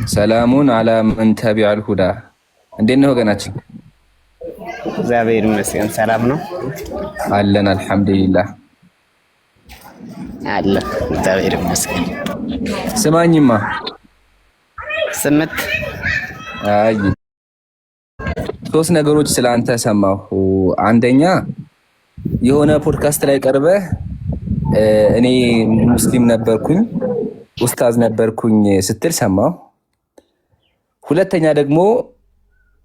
ሰላሙን አላ መን ተቢዐል ሁዳ። እንዴት ነው ወገናችን? እግዚአብሔር ይመስገን ሰላም ነው አለን አልሐምዱሊላህ አለ። እግዚአብሔር ይመስገን። ስማኝማ ስምት አይ ሶስት ነገሮች ስለአንተ ሰማሁ። አንደኛ የሆነ ፖድካስት ላይ ቀርበህ እኔ ሙስሊም ነበርኩኝ ኡስታዝ ነበርኩኝ ስትል ሰማሁ። ሁለተኛ ደግሞ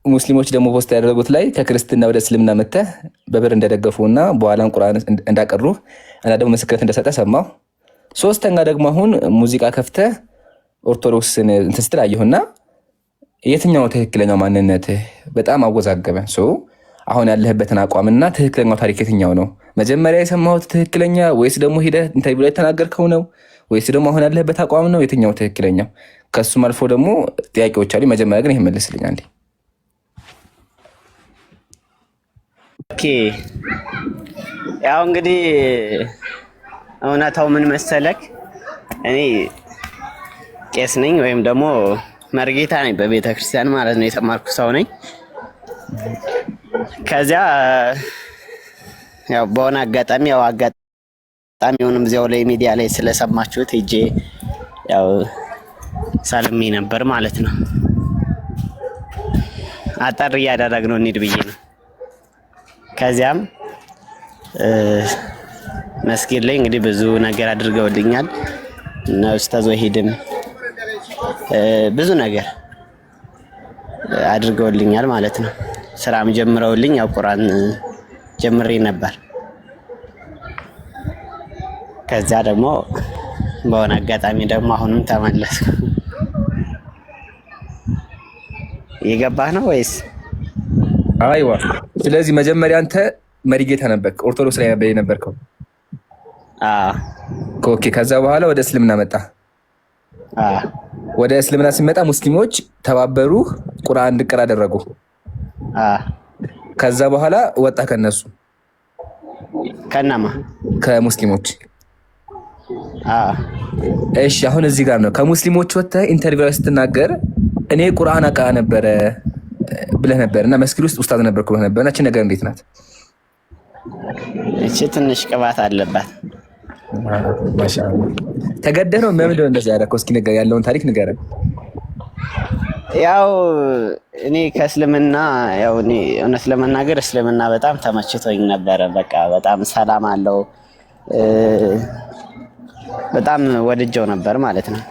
ሙስሊሞች ደግሞ ፖስት ያደረጉት ላይ ከክርስትና ወደ እስልምና መተህ በብር እንደደገፉና በኋላም ቁርአን እንዳቀሩ እና ደግሞ ምስክርነት እንደሰጠ ሰማሁ። ሶስተኛ ደግሞ አሁን ሙዚቃ ከፍተህ ኦርቶዶክስን እንትን ስትል አየሁና የትኛው ትክክለኛው ማንነትህ በጣም አወዛገበ። አሁን ያለህበትን አቋምና ትክክለኛው ታሪክ የትኛው ነው? መጀመሪያ የሰማሁት ትክክለኛ ወይስ ደግሞ ሄደህ ኢንተርቪው ላይ የተናገርከው ነው ወይስ ደግሞ አሁን ያለህበት አቋም ነው? የትኛው ትክክለኛው? ከሱም አልፎ ደግሞ ጥያቄዎች አሉ። መጀመሪያ ግን ይሄን መልስልኝ አንዴ። ኦኬ ያው እንግዲህ እውነታው ምን መሰለክ፣ እኔ ቄስ ነኝ ወይም ደግሞ መርጌታ ነኝ በቤተ ክርስቲያን ማለት ነው። የተማርኩ ሰው ነኝ። ከዚያ ያው በሆነ አጋጣሚውንም እዚያው ላይ ሚዲያ ላይ ስለሰማችሁት ሂጄ ያው ሳልሜ ነበር ማለት ነው። አጠር እያደረግነው እንሂድ ብዬ ነው። ከዚያም መስጊድ ላይ እንግዲህ ብዙ ነገር አድርገውልኛል እና ኡስታዝ ወሂድም ብዙ ነገር አድርገውልኛል ማለት ነው። ስራም ጀምረውልኝ ያው ቁርአን ጀምሬ ነበር። ከዛ ደግሞ በሆነ አጋጣሚ ደግሞ አሁንም ተመለስኩ። የገባህ ነው ወይስ? አይዋ። ስለዚህ መጀመሪያ አንተ መሪጌታ ነበርክ፣ ኦርቶዶክስ ላይ ነበር የነበርከው? ኦኬ። ከዛ በኋላ ወደ እስልምና መጣ? ወደ እስልምና ሲመጣ ሙስሊሞች ተባበሩ፣ ቁርአን እንድቀራ አደረጉ። ከዛ በኋላ ወጣ ከነሱ? ከነማ? ከሙስሊሞች። እሺ፣ አሁን እዚህ ጋር ነው ከሙስሊሞች ወጥተህ ኢንተርቪው ላይ ስትናገር እኔ ቁርአን አቀራ ነበረ ብለህ ነበር እና መስጊድ ውስጥ ኡስታዝ ነበርኩ ብለህ ነበር። እና እቺ ነገር እንዴት ናት? እቺ ትንሽ ቅባት አለባት። ማሻአላህ። ተገደህ ነው? ምንድነው እንደዛ ያደረከው? እስኪ ነገር ያለውን ታሪክ ንገረን። ያው እኔ ከእስልምና ያው እኔ እውነት ለመናገር እስልምና በጣም ተመችቶኝ ነበረ። በቃ በጣም ሰላም አለው፣ በጣም ወድጀው ነበር ማለት ነው።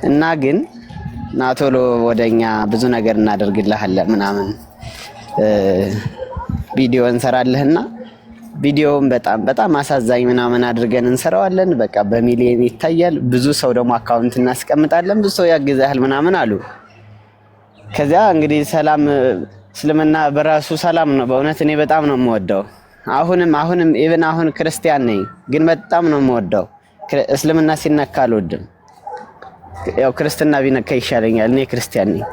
እና ግን ና ቶሎ ወደኛ ብዙ ነገር እናደርግልሃለን ምናምን ቪዲዮ እንሰራለህና ቪዲዮውን በጣም አሳዛኝ ምናምን አድርገን እንሰራዋለን። በቃ በሚሊዮን ይታያል። ብዙ ሰው ደግሞ አካውንት እናስቀምጣለን፣ ብዙ ሰው ያግዛል ምናምን አሉ። ከዚያ እንግዲህ ሰላም እስልምና በራሱ ሰላም ነው። በእውነት እኔ በጣም ነው የምወደው። አሁንም ኢቭን አሁን ክርስቲያን ነኝ፣ ግን በጣም ነው የምወደው። እስልምና ሲነካ አልወድም። ያው ክርስትና ቢነካ ይሻለኛል። እኔ ክርስቲያን ነኝ።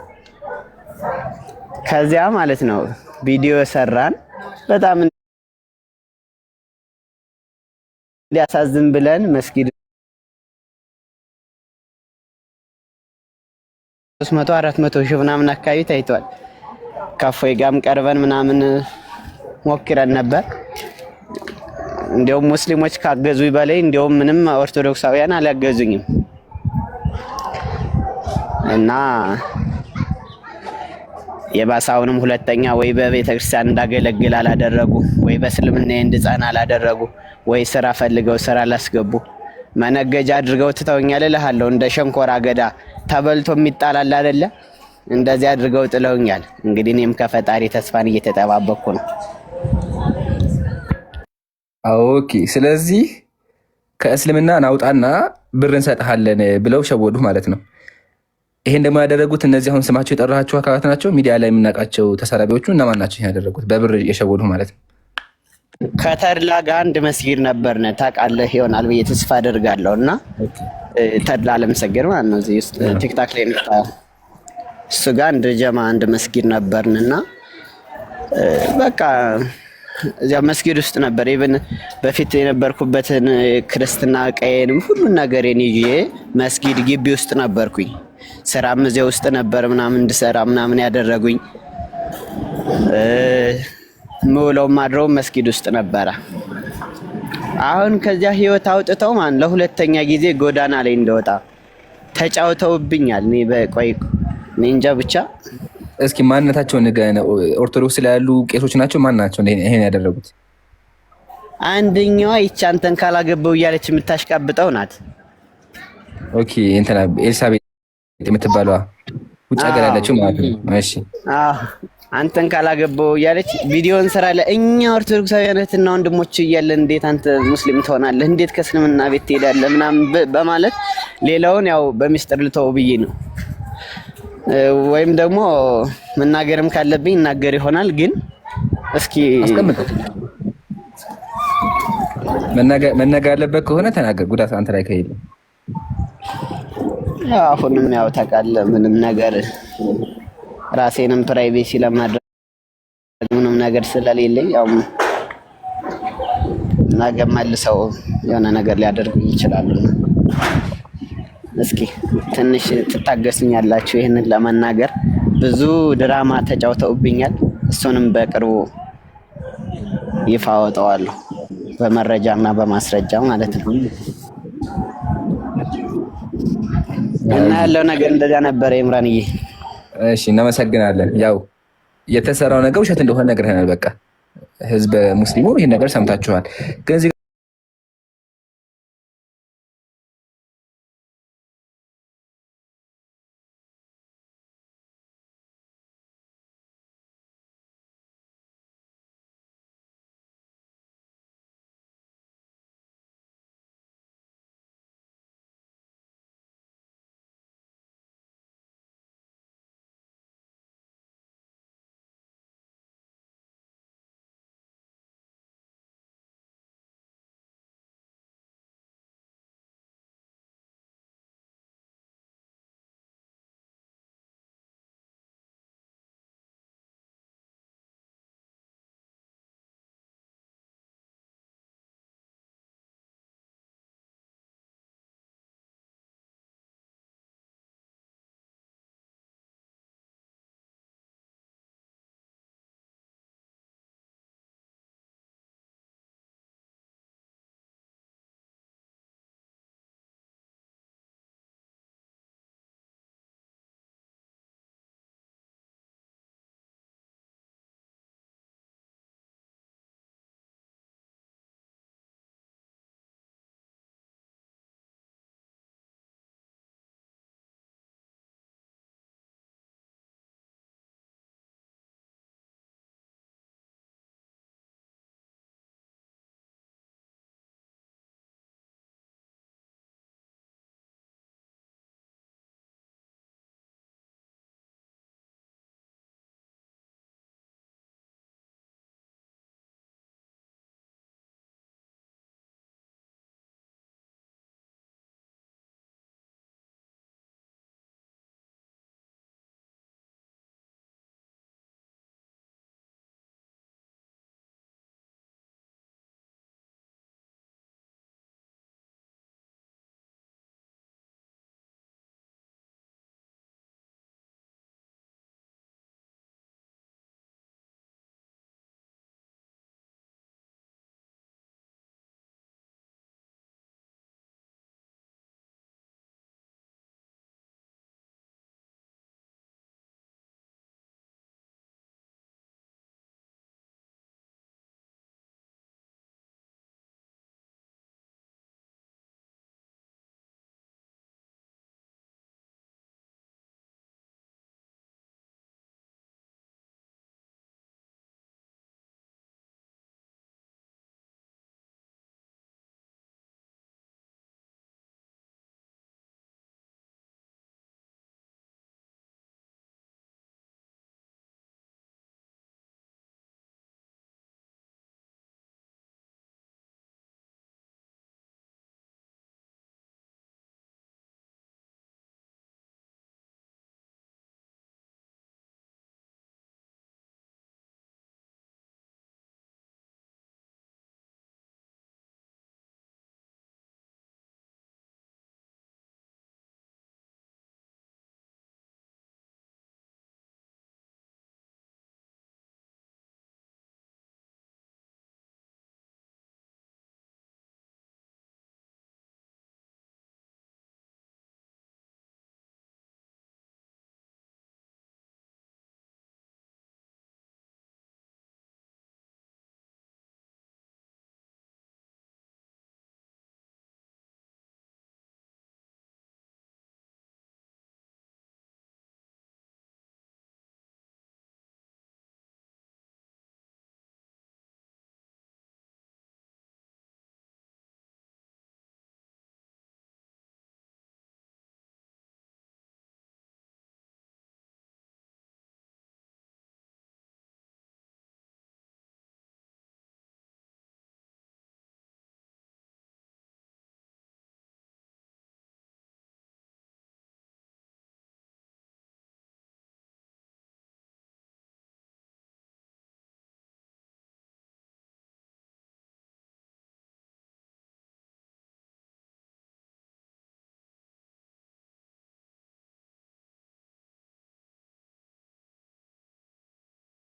ከዚያ ማለት ነው ቪዲዮ ሰራን በጣም ሊያሳዝን ብለን መስጊድ 300-400 ሺህ ምናምን አካባቢ ታይቷል። ካፎይ ጋም ቀርበን ምናምን ሞክረን ነበር። እንዲያውም ሙስሊሞች ካገዙኝ በላይ እንዲያውም ምንም ኦርቶዶክሳውያን አላገዙኝም። እና የባሳውንም ሁለተኛ ወይ በቤተክርስቲያን እንዳገለግል አላደረጉ፣ ወይ በእስልምና እንድጸና አላደረጉ፣ ወይ ስራ ፈልገው ስራ ላስገቡ መነገጃ አድርገው ትተውኛል እልሃለሁ። እንደ ሸንኮራ አገዳ ተበልቶ የሚጣላል አይደለ? እንደዚህ አድርገው ጥለውኛል። እንግዲህ እኔም ከፈጣሪ ተስፋን እየተጠባበቅኩ ነው። ኦኬ። ስለዚህ ከእስልምና ናውጣና ብር እንሰጥሃለን ብለው ሸወዱ ማለት ነው። ይሄን ደግሞ ያደረጉት እነዚህ አሁን ስማቸው የጠራቸው አካላት ናቸው። ሚዲያ ላይ የምናውቃቸው ተሳዳቢዎቹ እነማን ናቸው ያደረጉት? በብር የሸወዱ ማለት ነው። ከተድላ ጋር አንድ መስጊድ ነበርን፣ ታውቃለህ ይሆናል ብዬ ተስፋ አደርጋለሁ። እና ተድላ ለምሰገድ ማለት ነው እዚህ ውስጥ ቲክታክ ላይ መጣ። እሱ ጋር አንድ መስጊድ ነበርን እና በቃ እዚያ መስጊድ ውስጥ ነበር። ኢቭን በፊት የነበርኩበትን ክርስትና ቀየንም ሁሉን ነገሬን ይዤ መስጊድ ግቢ ውስጥ ነበርኩኝ። ስራም እዚያ ውስጥ ነበር ምናምን እንድሰራ ምናምን ያደረጉኝ። ምውለው ማድረው መስጊድ ውስጥ ነበረ። አሁን ከዚያ ህይወት አውጥተው ማን ለሁለተኛ ጊዜ ጎዳና ላይ እንደወጣ ተጫውተውብኛል። እኔ በቆይ እኔ እንጃ ብቻ። እስኪ ማንነታቸውን ንገረን። ኦርቶዶክስ ላይ ያሉ ቄሶች ናቸው? ማን ናቸው ይሄን ያደረጉት? አንደኛዋ ይቺ አንተን ካላገባው እያለች የምታሽቃብጠው ናት። ኦኬ እንትና ኤልሳቤጥ የምትባለዋ ውጭ ሀገር ያለችው ማለት ነው። እሺ አዎ አንተን ካላገባው እያለች ቪዲዮን ስራ ለእኛ ኦርቶዶክሳውያንና ወንድሞች እያለን እንዴት አንተ ሙስሊም ትሆናለህ? እንዴት ከእስልምና ቤት ትሄዳለህ? ምናምን በማለት ሌላውን ያው በሚስጥር ልተው ብዬ ነው። ወይም ደግሞ መናገርም ካለብኝ እናገር ይሆናል። ግን እስኪ መናገር ያለበት ከሆነ ተናገር። ጉዳት አንተ ላይ ከሄደ ያው አሁንም ያው ታውቃለህ ምንም ነገር ራሴንም ፕራይቬሲ ለማድረግ ምንም ነገር ስለሌለኝ ያው ነገ መልሰው የሆነ ነገር ሊያደርጉ ይችላሉ። እስኪ ትንሽ ትታገሱኛላችሁ ይሄንን ለመናገር። ብዙ ድራማ ተጫውተውብኛል። እሱንም በቅርቡ ይፋ አወጣዋለሁ በመረጃና በማስረጃ ማለት ነው። እና ያለው ነገር እንደዛ ነበር ኢምራንዬ። እሺ እናመሰግናለን። ያው የተሰራው ነገር ውሸት እንደሆነ ነግረናል። በቃ ህዝበ ሙስሊሙ ይሄን ነገር ሰምታችኋል። ግን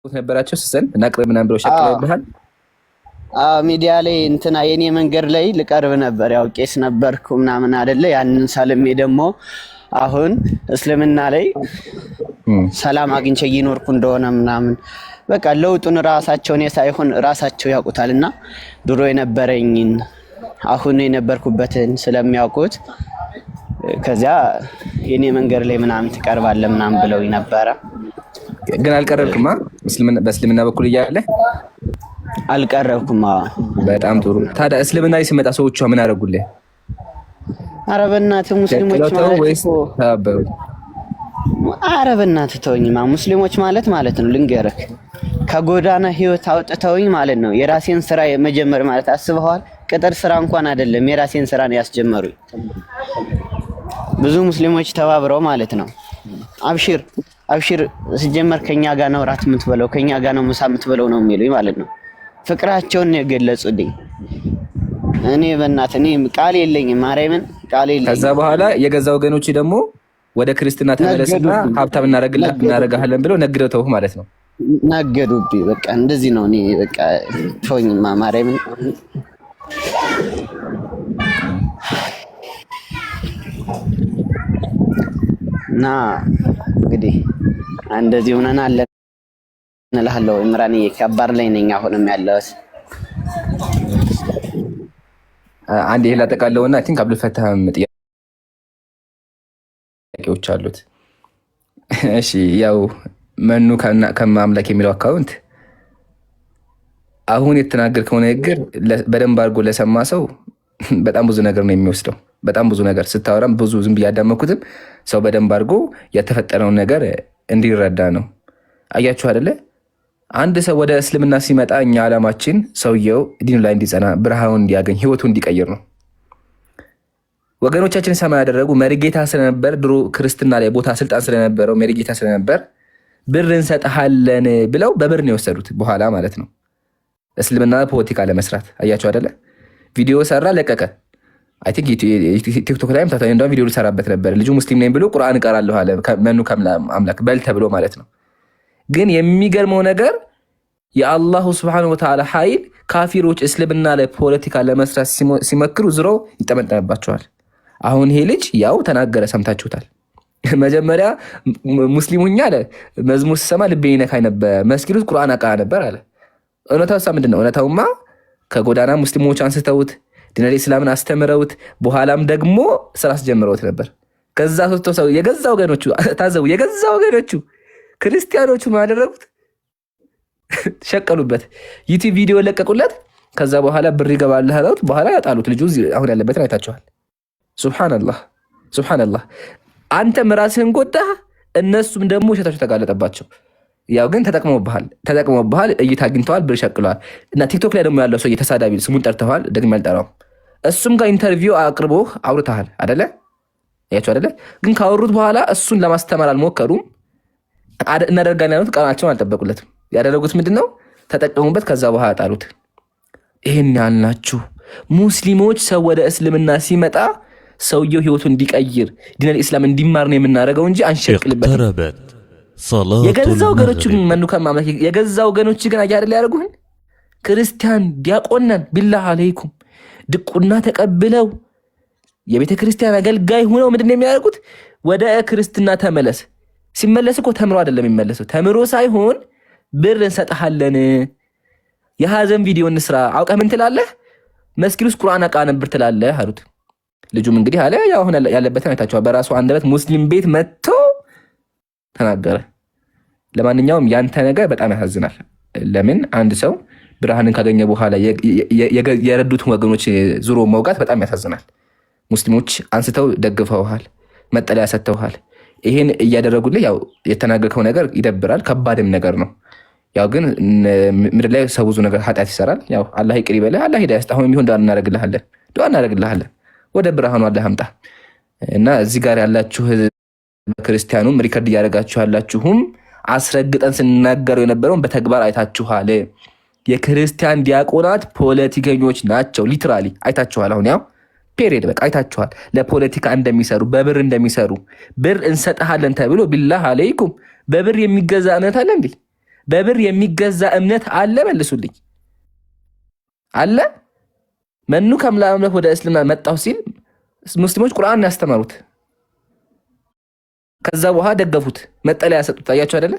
ነበራቸው ስሰን እናቅርብ ምናምን ብለው ሸቅለውብሃል። ሚዲያ ላይ እንትና የኔ መንገድ ላይ ልቀርብ ነበር። ያው ቄስ ነበርኩ ምናምን አይደለ? ያንን ሳልሜ ደግሞ አሁን እስልምና ላይ ሰላም አግኝቼ እየኖርኩ እንደሆነ ምናምን በቃ ለውጡን ራሳቸውን ሳይሆን ራሳቸው ያውቁታልና ድሮ የነበረኝን አሁን የነበርኩበትን ስለሚያውቁት ከዚያ የኔ መንገድ ላይ ምናምን ትቀርባለህ ምናምን ብለው ነበረ። ግን አልቀረብክማ? በእስልምና በኩል እያለ አልቀረብኩም። በጣም ጥሩ። ታዲያ እስልምና ላይ ሲመጣ ሰዎቿ ምን አደረጉልህ? ኧረ በእናትህ ሙስሊሞች ማለት እኮ ኧረ በእናትህ ተወኝማ። ሙስሊሞች ማለት ነው ልንገርህ፣ ከጎዳና ህይወት አውጥተውኝ ማለት ነው የራሴን ስራ መጀመር ማለት አስበዋል። ቅጥር ስራ እንኳን አይደለም የራሴን ስራ ነው ያስጀመሩኝ ብዙ ሙስሊሞች ተባብረው ማለት ነው። አብሽር ሲጀመር ከኛ ጋር ነው ራት የምትበለው ከኛ ጋር ነው ምሳ የምትበለው ነው የሚሉኝ ማለት ነው። ፍቅራቸውን ነው የገለጹልኝ። እኔ በእናትህ እኔ ቃል የለኝም፣ ማርያምን ቃል የለኝም። ከዛ በኋላ የገዛ ወገኖች ደግሞ ወደ ክርስትና ተመለስና ሀብታም እናረጋለን ብለው ነግደው ተውህ ማለት ነው። ነገዱብኝ። በቃ እንደዚህ ነው። እኔ በቃ ተወኝማ ማርያምን። እና እንግዲህ እንደዚህ ሆነን አለን እልሃለሁ። ኢምራንዬ ከባድ ላይ ነኝ አሁንም ያለሁት። አንድ ይሄ ላጠቃለውና አይ ቲንክ አብዱል ፈታህም ጥያቄዎች አሉት። እሺ ያው መኑ ከማምለክ የሚለው አካውንት አሁን የተናገርከው ንግግር በደንብ አድርጎ ለሰማ ሰው በጣም ብዙ ነገር ነው የሚወስደው። በጣም ብዙ ነገር ስታወራም ብዙ ዝም ብዬ ያዳመኩትም ሰው በደንብ አድርጎ የተፈጠረውን ነገር እንዲረዳ ነው። አያችሁ አይደለ? አንድ ሰው ወደ እስልምና ሲመጣ እኛ ዓላማችን ሰውየው ዲኑ ላይ እንዲጸና፣ ብርሃኑን እንዲያገኝ፣ ህይወቱ እንዲቀይር ነው። ወገኖቻችን ሰማ ያደረጉ መሪጌታ ስለነበር ድሮ ክርስትና ላይ ቦታ ስልጣን ስለነበረው መሪጌታ ስለነበር ብር እንሰጥሃለን ብለው በብር ነው የወሰዱት በኋላ ማለት ነው። እስልምና ፖለቲካ ለመስራት አያችሁ አይደለ? ቪዲዮ ሰራ ለቀቀ። አይ ቲንክ ቲክቶክ ላይም ታታኝ እንደው ቪዲዮ ልሰራበት ነበር። ልጁ ሙስሊም ነኝ ብሎ ቁርአን እቀራለሁ አለ። መኑ ከአምላክ በል ተብሎ ማለት ነው። ግን የሚገርመው ነገር የአላሁ ስብሐነሁ ወተዓላ ኃይል ካፊሮች እስልምና ላይ ፖለቲካ ለመስራት ሲመክሩ ዝሮ ይጠመጠምባቸዋል። አሁን ይሄ ልጅ ያው ተናገረ፣ ሰምታችሁታል። መጀመሪያ ሙስሊሙኛ አለ መዝሙር ስሰማ ልቤ ይነካኝ ነበር፣ መስጊድ ውስጥ ቁርአን አቀራ ነበር አለ። እውነታው ምንድን ነው? እውነታውማ ከጎዳና ሙስሊሞች አንስተውት ዲነል ኢስላምን አስተምረውት በኋላም ደግሞ ስራ አስጀምረውት ነበር። ከዛ ሰው የገዛ ወገኖቹ ታዘቡ፣ የገዛ ወገኖቹ ክርስቲያኖቹ ማደረጉት ሸቀሉበት። ዩቲዩብ ቪዲዮ ለቀቁለት። ከዛ በኋላ ብር ይገባልህ አሉት። በኋላ ያጣሉት። ልጁ አሁን ያለበትን አይታችኋል። ሱብሃንአላህ። አንተም ራስህን ጎዳህ፣ እነሱም ደግሞ ውሸታቸው ተጋለጠባቸው። ያው ግን ተጠቅመውብሃል፣ እይታ አግኝተዋል፣ ብር ሸቅለዋል። እና ቲክቶክ ላይ ደግሞ ያለው ሰው የተሳዳቢ ስሙን ጠርተዋል፣ ደግሞ ያልጠራው እሱም ጋር ኢንተርቪው አቅርቦህ አውርተሃል አደለ? ያቸው አደለ? ግን ካወሩት በኋላ እሱን ለማስተማር አልሞከሩም። እናደርጋለን ያሉት ቃላቸውን አልጠበቁለትም። ያደረጉት ምንድነው? ተጠቀሙበት። ከዛ በኋላ ጣሉት። ይሄን ያልናችሁ ሙስሊሞች ሰው ወደ እስልምና ሲመጣ ሰውየው ህይወቱ እንዲቀይር ዲነል ኢስላም እንዲማር ነው የምናደርገው እንጂ አንሸቅልበት። የገዛ ወገኖቹ ግን መኑ ከማምለክ የገዛ ወገኖቹ ግን አያደለ ያደርጉህን ክርስቲያን ዲያቆናን ቢላህ አለይኩም ድቁና ተቀብለው የቤተ ክርስቲያን አገልጋይ ሆነው ምንድነው የሚያደርጉት? ወደ ክርስትና ተመለስ። ሲመለስ እኮ ተምሮ አይደለም የሚመለሰው። ተምሮ ሳይሆን ብር እንሰጥሃለን፣ የሀዘን ቪዲዮ እንስራ፣ አውቀህ ምን ትላለህ? መስጊድ ውስጥ ቁርአን አቃ ነበር ትላለህ አሉት። ልጁም እንግዲህ አለ ያው አሁን ያለበትን አይታችኋል። በራሱ አንደበት ሙስሊም ቤት መጥቶ ተናገረ። ለማንኛውም ያንተ ነገር በጣም ያሳዝናል። ለምን አንድ ሰው ብርሃንን ካገኘ በኋላ የረዱትን ወገኖች ዙሮ መውጋት በጣም ያሳዝናል። ሙስሊሞች አንስተው ደግፈውሃል፣ መጠለያ ሰጥተውሃል። ይሄን እያደረጉልህ ያው የተናገርከው ነገር ይደብራል፣ ከባድም ነገር ነው። ያው ግን ምድር ላይ ሰው ብዙ ነገር ኃጢአት ይሰራል። ያው አላህ ይቅር ይበልህ፣ አላህ ሂዳያ ይስጥህ። አሁን የሚሆን ዱዓ እናደርግልሃለን፣ ወደ ብርሃኑ አላህ አምጣ። እና እዚህ ጋር ያላችሁ ክርስቲያኑም ሪከርድ እያደረጋችሁ ያላችሁም አስረግጠን ስናገረው የነበረውን በተግባር አይታችኋል። የክርስቲያን ዲያቆናት ፖለቲከኞች ናቸው። ሊትራሊ አይታችኋል። አሁን ያው ፔሪየድ በቃ አይታችኋል። ለፖለቲካ እንደሚሰሩ በብር እንደሚሰሩ ብር እንሰጥሃለን ተብሎ ቢላህ አለይኩም በብር የሚገዛ እምነት አለ እንዴ? በብር የሚገዛ እምነት አለ? መልሱልኝ። አለ? መኑ ከምላምለክ ወደ እስልምና መጣሁ ሲል ሙስሊሞች ቁርአን ያስተማሩት፣ ከዛ በኋላ ደገፉት፣ መጠለያ ሰጡት። አያችሁ አይደለ?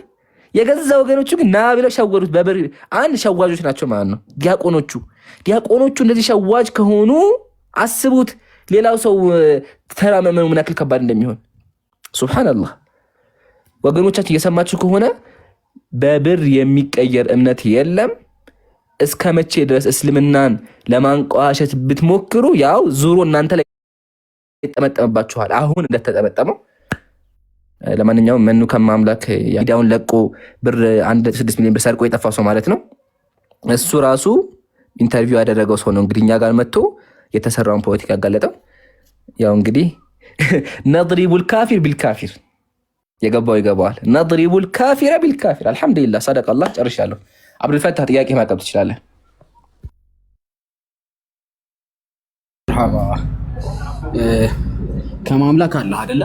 የገዛ ወገኖቹ ግን ና ብለው ሸወዱት። በብር አንድ ሸዋጆች ናቸው ማለት ነው ዲያቆኖቹ እንደዚህ ሸዋጅ ከሆኑ አስቡት ሌላው ሰው ተራ ምዕመኑ ምን ያክል ከባድ እንደሚሆን። ሱብሃንአላህ። ወገኖቻችን እየሰማችሁ ከሆነ በብር የሚቀየር እምነት የለም። እስከ መቼ ድረስ እስልምናን ለማንቋሸት ብትሞክሩ ያው ዙሮ እናንተ ላይ ይጠመጠምባችኋል፣ አሁን እንደተጠመጠመው። ለማንኛውም መኑ ከማምላክ ያዳውን ለቆ ብር 1.6 ሚሊዮን ብር ሰርቆ የጠፋ ሰው ማለት ነው። እሱ ራሱ ኢንተርቪው ያደረገው ሰው ነው እንግዲህ እኛ ጋር መጥቶ የተሰራውን ፖለቲካ ያጋለጠው። ያው እንግዲህ ነድሪቡል ካፊር ቢልካፊር የገባው ይገባዋል። ነድሪቡል ካፊረ ቢልካፊር። አልሐምዱሊላህ ሰደቀላህ። ጨርሻለሁ። አብዱልፈታህ ጥያቄ ማቅረብ ትችላለህ። መርሐባ። ከማምላክ አለ አይደለ?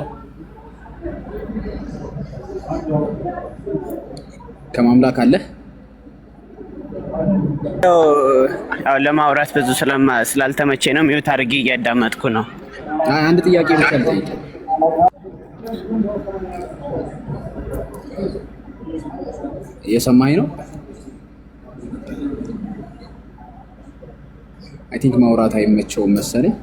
ከማምላክ አለ። ያው ለማውራት ብዙ ስላልተመቼ ነው ሚውት አድርጌ እያዳመጥኩ ነው። አንድ ጥያቄ ብቻ ልጠይቅ። እየሰማኝ ነው? አይ ቲንክ ማውራት አይመቸውም መሰለኝ።